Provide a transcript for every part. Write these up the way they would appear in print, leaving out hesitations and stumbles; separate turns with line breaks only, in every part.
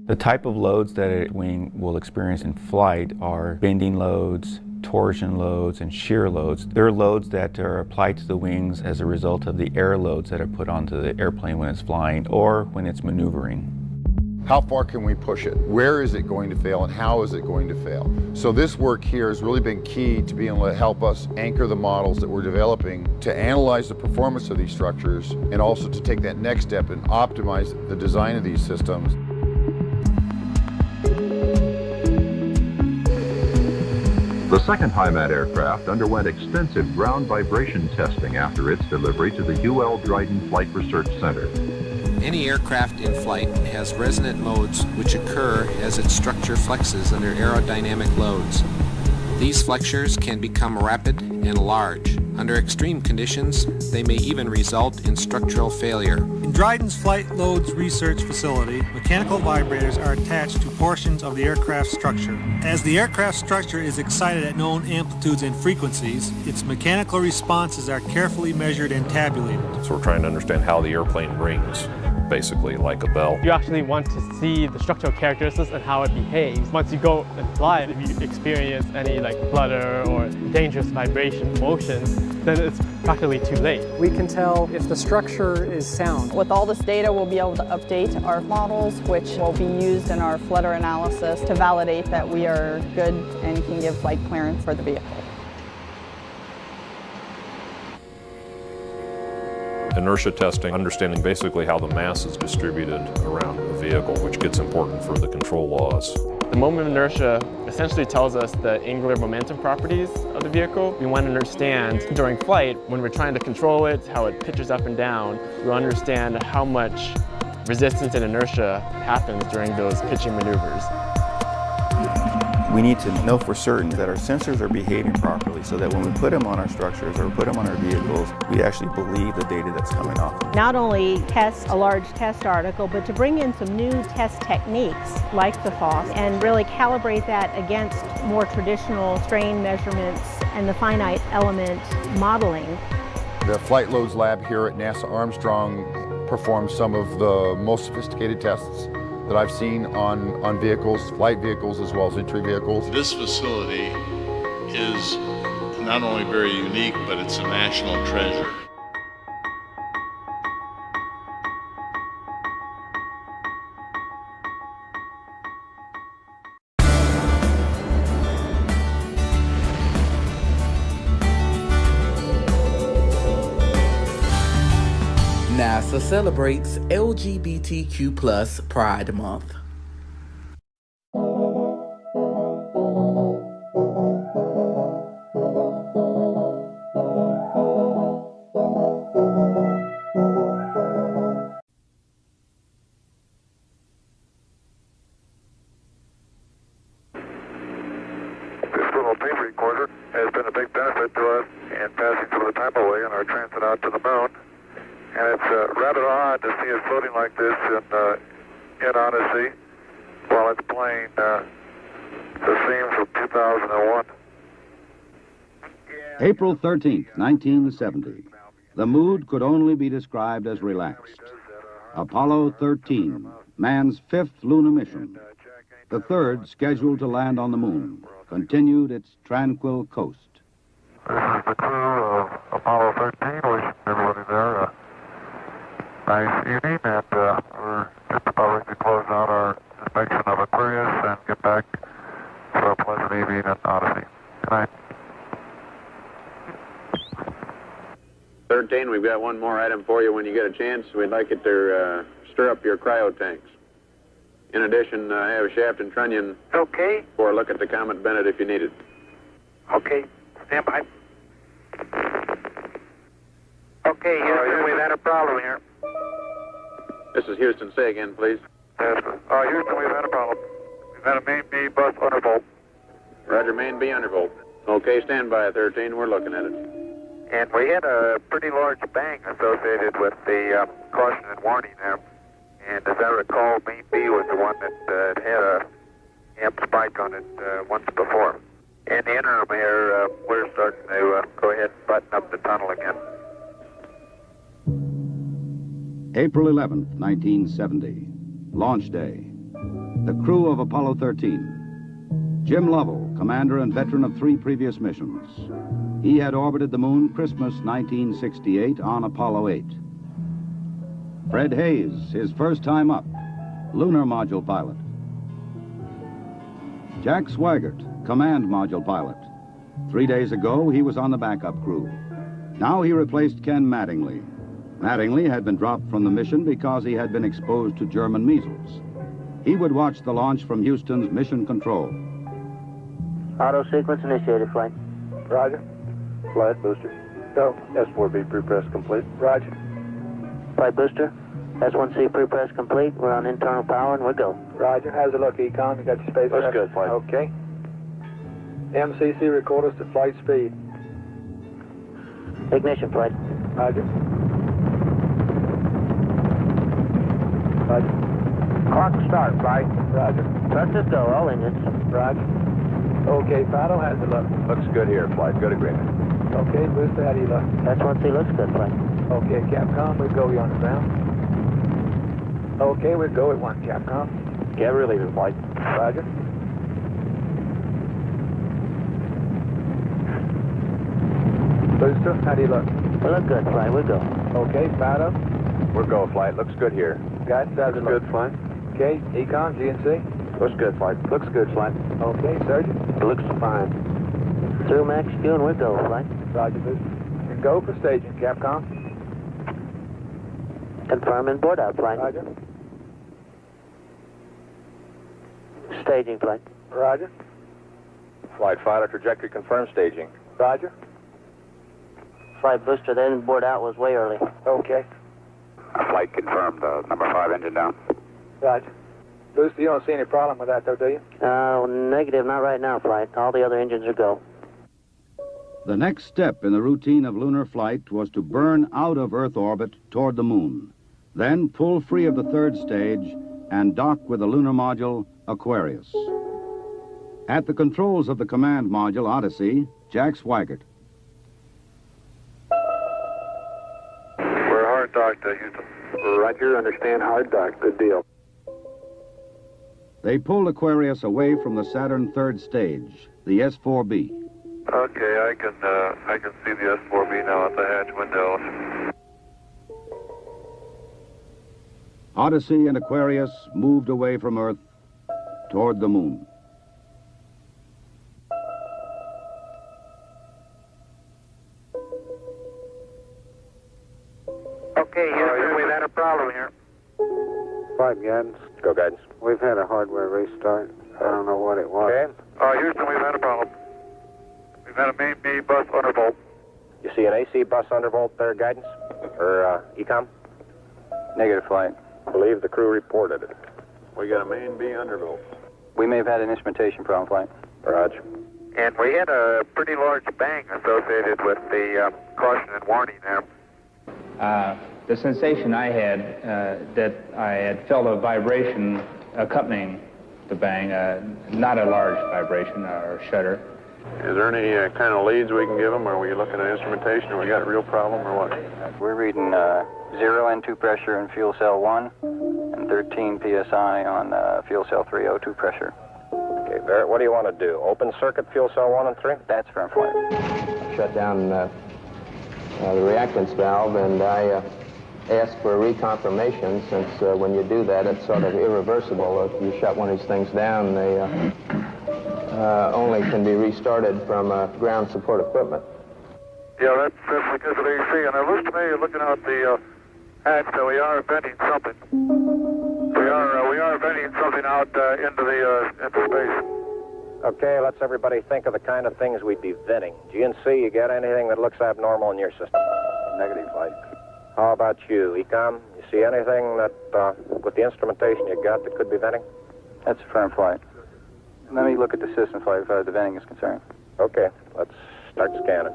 The type of loads that a wing will experience in flight are bending loads, torsion loads, and shear loads. They're loads that are applied to the wings as a result of the air loads that are put onto the airplane when it's flying or when it's maneuvering.
How far can we push it? Where is it going to fail and how is it going to fail? So this work here has really been key to being able to help us anchor the models that we're developing to analyze the performance of these structures and also to take that next step and optimize the design of these systems.
The second HIMAT aircraft underwent extensive ground vibration testing after its delivery to the UL Dryden Flight Research Center.
Any aircraft in flight has resonant modes which occur as its structure flexes under aerodynamic loads. These flexures can become rapid and large. Under extreme conditions, they may even result in structural failure.
In Dryden's Flight Loads Research Facility, mechanical vibrators are attached to portions of the aircraft structure. As the aircraft structure is excited at known amplitudes and frequencies, its mechanical responses are carefully measured and tabulated.
So we're trying to understand how the airplane rings, basically like a bell.
You actually want to see the structural characteristics and how it behaves. Once you go and fly it, if you experience any flutter or dangerous vibration motions, then it's practically too late.
We can tell if the structure is sound.
With all this data, we'll be able to update our models, which will be used in our flutter analysis to validate that we are good and can give flight clearance for the vehicle.
Inertia testing, understanding basically how the mass is distributed around a vehicle, which gets important for the control laws.
The moment of inertia essentially tells us the angular momentum properties of the vehicle. We want to understand during flight, when we're trying to control it, how it pitches up and down, we'll understand how much resistance and inertia happens during those pitching maneuvers.
We need to know for certain that our sensors are behaving properly so that when we put them on our structures or put them on our vehicles, we actually believe the data that's coming off.
Not only test a large test article, but to bring in some new test techniques like the FOSS and really calibrate that against more traditional strain measurements and the finite element modeling.
The Flight Loads Lab here at NASA Armstrong performs some of the most sophisticated tests that I've seen on vehicles, flight vehicles as well as entry vehicles.
This facility is not only very unique, but it's a national treasure.
NASA celebrates LGBTQ+ Pride Month.
This little tape recorder has been a big benefit to us in passing some of the time away on our transit out to the moon. And it's rather odd to see it floating like this in Odyssey while it's playing the theme from 2001.
April 13th, 1970. The mood could only be described as relaxed. Apollo 13, man's fifth lunar mission. The third, scheduled to land on the moon, continued its tranquil coast.
This is the crew of Apollo 13. Wishing everybody there a nice evening, and we're just about ready to close out our inspection of Aquarius and get back for a pleasant evening at Odyssey. Good night.
13, we've got one more item for you when you get a chance. We'd like it to stir up your cryo tanks. In addition, I have Shaft and Trunnion for a look at the Comet Bennett if you need it.
Okay, stand by. Okay, Houston, we've had a problem here.
This is Houston. Say again, please.
Yes, Houston, we've had a problem. We've had a main B bus undervolt.
Roger, main B undervolt. Okay, stand by, 13. We're looking at it.
And we had a pretty large bang associated with the caution and warning there. And as I recall, main B was the one that had a amp spike on it once before. In the interim here, we're starting to go ahead and button up the tunnel again.
April 11th, 1970. Launch day. The crew of Apollo 13. Jim Lovell, commander and veteran of 3 previous missions. He had orbited the moon Christmas 1968 on Apollo 8. Fred Hayes, his first time up, lunar module pilot. Jack Swigert, command module pilot. 3 days ago, he was on the backup crew. Now he replaced Ken Mattingly. Mattingly had been dropped from the mission because he had been exposed to German measles. He would watch the launch from Houston's mission control.
Auto sequence initiated, flight.
Roger. Flight booster. Go. S4B pre-press complete. Roger.
Flight booster. S1C pre-press complete. We're on internal power and we'll go.
Roger. How's it look, Econ? You got your space?
Looks good, flight.
Okay. MCC record us to flight speed.
Ignition, flight.
Roger. Roger.
Clock start, flight.
Roger.
Thrusters go, all engines.
Roger. Okay, Fido, how's it look?
Looks good here, flight. Good agreement.
Okay, Booster, how do you look?
S1C looks good, flight.
Okay, Capcom, we'll go you on the ground. Okay, we'll go at 1, Capcom.
Yeah, we're leaving, flight.
Roger. Booster, how do you look?
We look good, flight. We'll go.
Okay, Fido.
We're go, flight. Looks good here.
Guys, how's it look?
Good, flight.
Okay, Econ, GNC.
Looks good, flight. Looks good, flight.
Okay, Sergeant.
Looks fine.
Through max Q and we'll go, flight.
Roger, Booster. And go for staging, Capcom.
Confirm and board out, flight.
Roger.
Staging, flight.
Roger.
Flight fighter trajectory confirmed staging.
Roger.
Flight booster, then board out was way early.
Okay.
Flight confirmed. Number 5 engine down.
Roger. Booster, you don't see any problem with that, though, do you?
Negative, not right now, flight. All the other engines are go.
The next step in the routine of lunar flight was to burn out of Earth orbit toward the moon, then pull free of the 3rd stage and dock with the lunar module Aquarius. At the controls of the command module Odyssey, Jack Swigert.
We're hard docked, Houston.
Roger, understand hard dock. Good deal.
They pulled Aquarius away from the Saturn 3rd stage, the S4B.
Okay, I can see the S4B now at the hatch window.
Odyssey and Aquarius moved away from Earth toward the moon.
Okay, Houston, we've had a problem here.
5 guidance. Go guidance.
We've had a hardware restart. I don't know what it was.
Okay.
Houston, we've had a problem. We've had a main B bus undervolt.
You see an AC bus undervolt there, guidance? Or ECOM?
Negative, flight.
Believe the crew reported it. We got a main B undervolt.
We may have had an instrumentation problem, flight.
Roger.
And we had a pretty large bang associated with the caution and warning there.
The sensation I had, that I had felt a vibration accompanying the bang, not a large vibration or shudder.
Is there any kind of leads we can give them? Are we looking at instrumentation, or we got a real problem, or what?
We're reading 0 N2 pressure in fuel cell 1 and 13 psi on fuel cell 3 O2 pressure.
Okay, Barrett, what do you want to do? Open circuit fuel cell 1 and 3?
That's firm, flight.
Shut down the reactance valve, and I asked for a reconfirmation, since when you do that, it's sort of irreversible. If you shut one of these things down, they only can be restarted from ground support equipment.
Yeah, that's because of AC. And it looks to me, looking out the hatch, that we are venting something. We are venting something out into space.
Okay, let's everybody think of the kind of things we'd be venting. GNC, you got anything that looks abnormal in your system?
Negative, flight.
How about you, ECOM? You see anything that, with the instrumentation you got, that could be venting?
That's a firm, flight. Let me look at the system, flight, as far as the venting is concerned.
Okay, let's start scanning.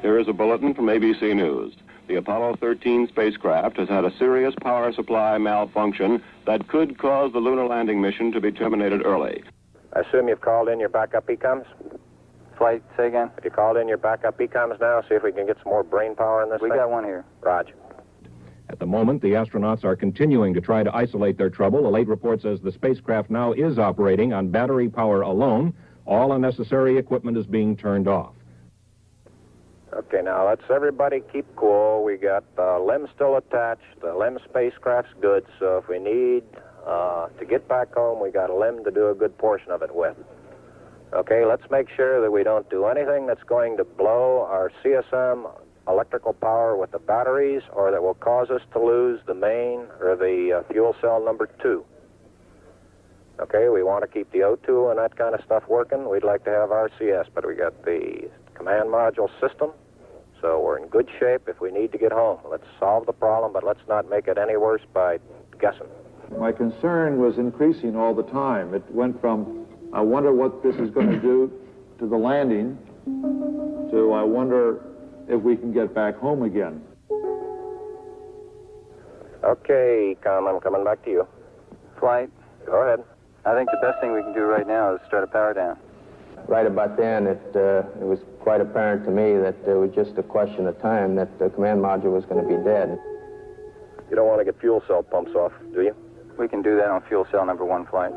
Here is a bulletin from ABC News. The Apollo 13 spacecraft has had a serious power supply malfunction that could cause the lunar landing mission to be terminated early.
I assume you've called in your backup ECOMs?
Flight, say again?
Have you called in your backup ECOMs now? See if we can get some more brain power in this
We
thing?
got one here.
Roger.
At the moment, the astronauts are continuing to try to isolate their trouble. A late report says the spacecraft now is operating on battery power alone. All unnecessary equipment is being turned off.
Okay, now let's everybody keep cool. We got the LEM still attached. The LEM spacecraft's good, so if we need to get back home, we got a LEM to do a good portion of it with. Okay, let's make sure that we don't do anything that's going to blow our CSM electrical power with the batteries or that will cause us to lose the main or the fuel cell number 2. Okay, we want to keep the O2 and that kind of stuff working. We'd like to have RCS, but we got the command module system, so we're in good shape if we need to get home. Let's solve the problem, but let's not make it any worse by guessing.
My concern was increasing all the time. It went from, I wonder what this is going to do to the landing, to I wonder if we can get back home again.
Okay, Com, I'm coming back to you.
Flight.
Go ahead.
I think the best thing we can do right now is start a power down.
Right about then, it was quite apparent to me that it was just a question of time that the command module was going to be dead.
You don't want to get fuel cell pumps off, do you?
We can do that on fuel cell number 1 flight.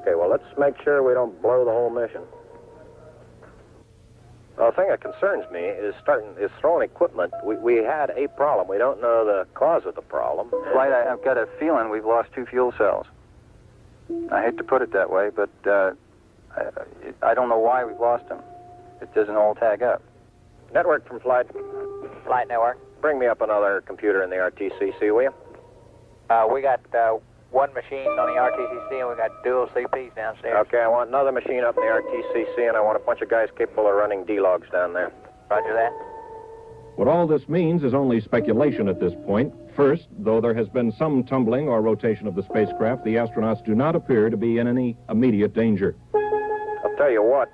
Okay, well, let's make sure we don't blow the whole mission. The thing that concerns me is throwing equipment. We had a problem. We don't know the cause of the problem.
Flight, I've got a feeling we've lost 2 fuel cells. I hate to put it that way, but I don't know why we've lost them. It doesn't all tag up.
Network from Flight.
Flight network.
Bring me up another computer in the RTCC, will you?
We got one machine on the RTCC and we got dual CPs downstairs.
Okay, I want another machine up in the RTCC and I want a bunch of guys capable of running D-logs down there.
Roger that.
What all this means is only speculation at this point. First, though there has been some tumbling or rotation of the spacecraft, the astronauts do not appear to be in any immediate danger.
I'll tell you what,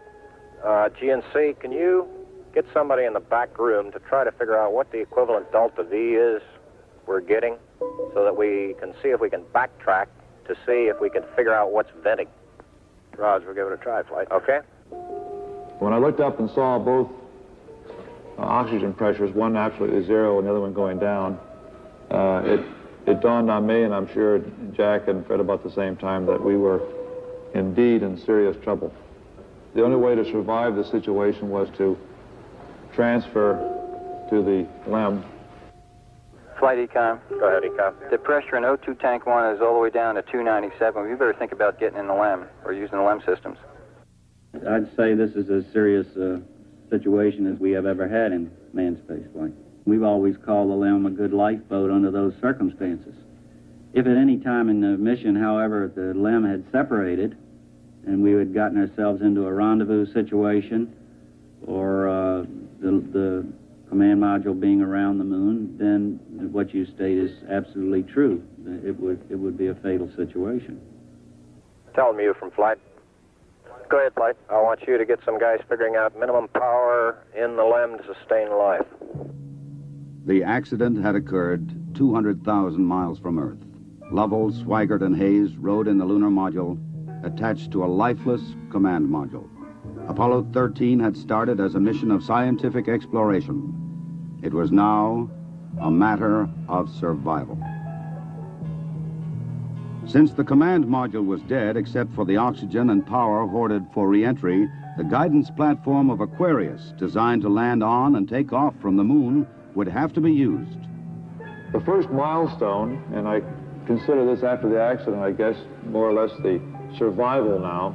GNC, can you get somebody in the back room to try to figure out what the equivalent delta V is we're getting so that we can see if we can backtrack to see if we can figure out what's venting. Raj, we'll give it a try, Flight. Okay?
When I looked up and saw both oxygen pressures, one absolutely zero and the other one going down, it dawned on me, and I'm sure Jack and Fred about the same time, that we were indeed in serious trouble. The only way to survive the situation was to transfer to the LEM.
Flight Econ.
Go ahead, Econ.
The pressure in O2 tank 1 is all the way down to 297. We better think about getting in the LEM or using the LEM systems.
I'd say this is as serious a situation as we have ever had in manned spaceflight. We've always called the LEM a good lifeboat under those circumstances. If at any time in the mission, however, the LEM had separated and we had gotten ourselves into a rendezvous situation or the command module being around the moon, then what you state is absolutely true. It would be a fatal situation.
Tell me you from Flight. Go ahead, Flight. I want you to get some guys figuring out minimum power in the LEM to sustain life.
The accident had occurred 200,000 miles from Earth. Lovell, Swigert, and Hayes rode in the lunar module attached to a lifeless command module. Apollo 13 had started as a mission of scientific exploration. It was now a matter of survival. Since the command module was dead, except for the oxygen and power hoarded for re-entry, the guidance platform of Aquarius, designed to land on and take off from the moon, would have to be used.
The first milestone, and I consider this after the accident, I guess, more or less the survival now,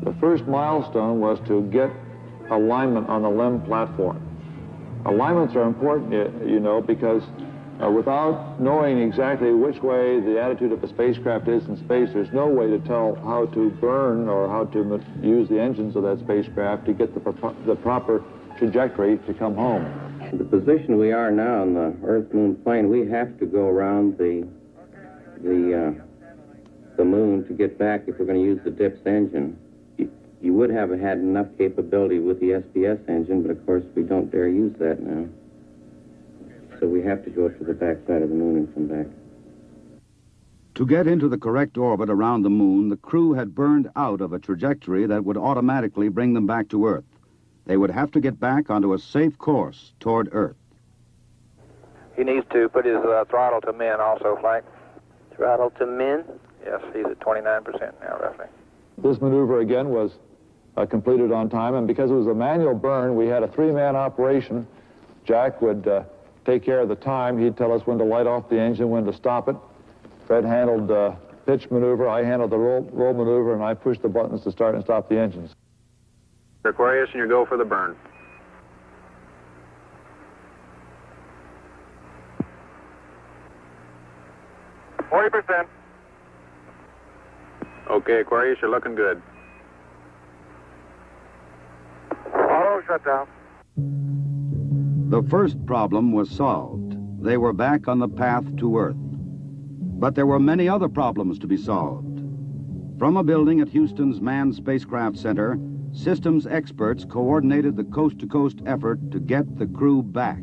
the first milestone was to get alignment on the LEM platform. Alignments are important, you know, because without knowing exactly which way the attitude of a spacecraft is in space, there's no way to tell how to burn or how to use the engines of that spacecraft to get the proper trajectory to come home.
The position we are now on the Earth-Moon plane, we have to go around the moon to get back if we're going to use the DIPS engine. You would have had enough capability with the SPS engine, but of course we don't dare use that now. So we have to go to the backside of the moon and come back.
To get into the correct orbit around the moon, the crew had burned out of a trajectory that would automatically bring them back to Earth. They would have to get back onto a safe course toward Earth.
He needs to put his throttle to min also, Flight.
Throttle to min?
Yes, he's at 29% now, roughly.
This maneuver again was completed on time, and because it was a manual burn, we had a three-man operation. Jack would take care of the time. He'd tell us when to light off the engine, when to stop it. Fred handled pitch maneuver, I handled the roll maneuver, and I pushed the buttons to start and stop the engines.
Aquarius, and you go for the burn.
%.
Okay, Aquarius, you're looking good.
Auto shutdown.
The first problem was solved. They were back on the path to Earth. But there were many other problems to be solved. From a building at Houston's Manned Spacecraft Center, systems experts coordinated the coast-to-coast effort to get the crew back.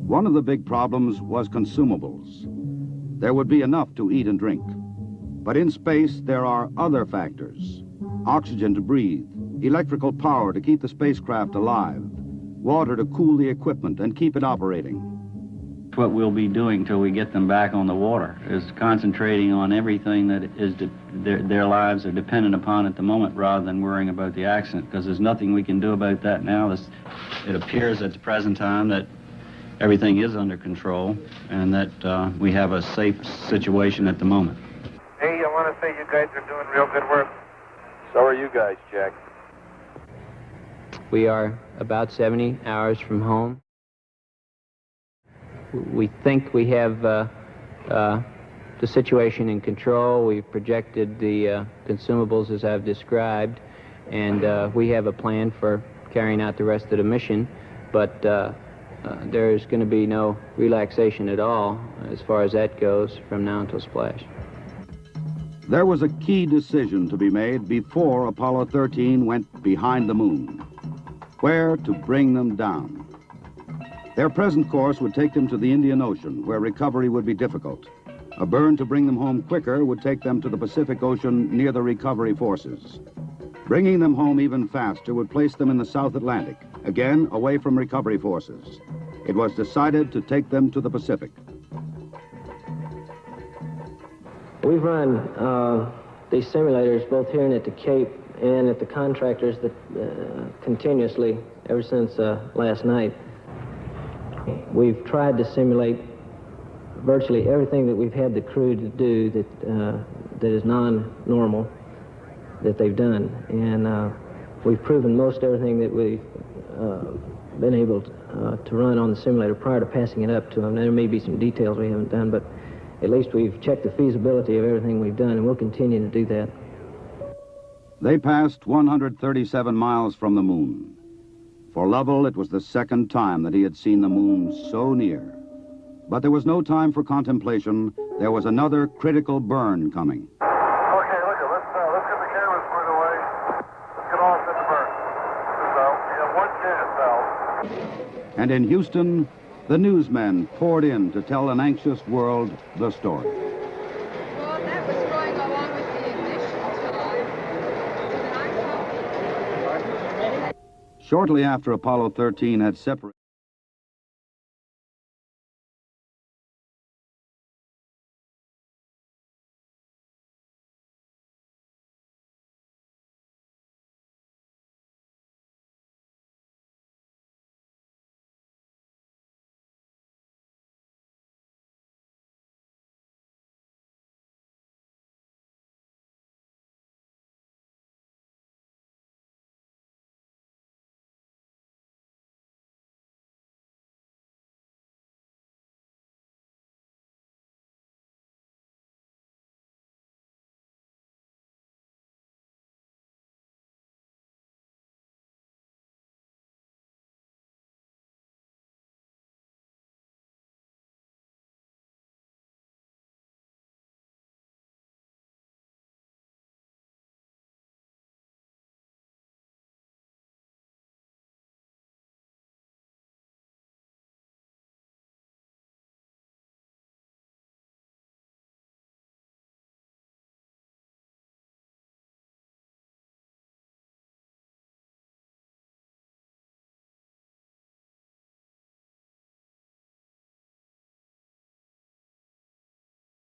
One of the big problems was consumables. There would be enough to eat and drink. But in space, there are other factors. Oxygen to breathe, electrical power to keep the spacecraft alive, water to cool the equipment and keep it operating.
What we'll be doing till we get them back on the water is concentrating on everything that is their lives are dependent upon at the moment, rather than worrying about the accident, because there's nothing we can do about that now. It appears at the present time that everything is under control and that we have a safe situation at the moment.
Hey, I want to say you guys are doing real good work.
So are you guys, Jack.
We are about 70 hours from home. We think we have the situation in control. We've projected the consumables as I've described, and we have a plan for carrying out the rest of the mission, but there's going to be no relaxation at all as far as that goes from now until splash.
There was a key decision to be made before Apollo 13 went behind the moon. Where to bring them down. Their present course would take them to the Indian Ocean, where recovery would be difficult. A burn to bring them home quicker would take them to the Pacific Ocean near the recovery forces. Bringing them home even faster would place them in the South Atlantic, again away from recovery forces. It was decided to take them to the Pacific.
We've run these simulators both here and at the Cape and at the contractors that continuously ever since last night. We've tried to simulate virtually everything that we've had the crew to do that is non-normal that they've done, and we've proven most everything that we've been able to run on the simulator prior to passing it up to them. There may be some details we haven't done, but at least we've checked the feasibility of everything we've done, and we'll continue to do that.
They passed 137 miles from the moon. For Lovell, it was the second time that he had seen the moon so near. But there was no time for contemplation. There was another critical burn coming.
Okay, look, let's get the cameras squared away. Let's get all set to burn. We have one chance, pal.
And in Houston, the newsmen poured in to tell an anxious world the story.
Well, that was going along with the ignition time.
Shortly after Apollo 13 had separated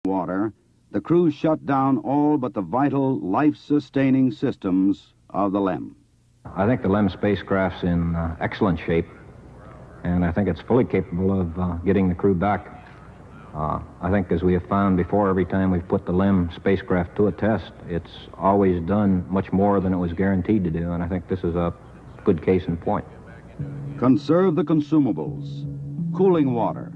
water, the crew shut down all but the vital, life-sustaining systems of the LEM.
I think the LEM spacecraft's in excellent shape, and I think it's fully capable of getting the crew back. I think, as we have found before, every time we've put the LEM spacecraft to a test, it's always done much more than it was guaranteed to do, and I think this is a good case in point.
Conserve the consumables, cooling water,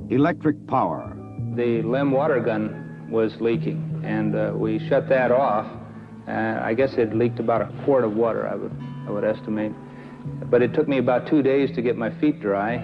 electric power.
The LEM water gun was leaking, and we shut that off. I guess it leaked about a quart of water, I would estimate. But it took me about 2 days to get my feet dry.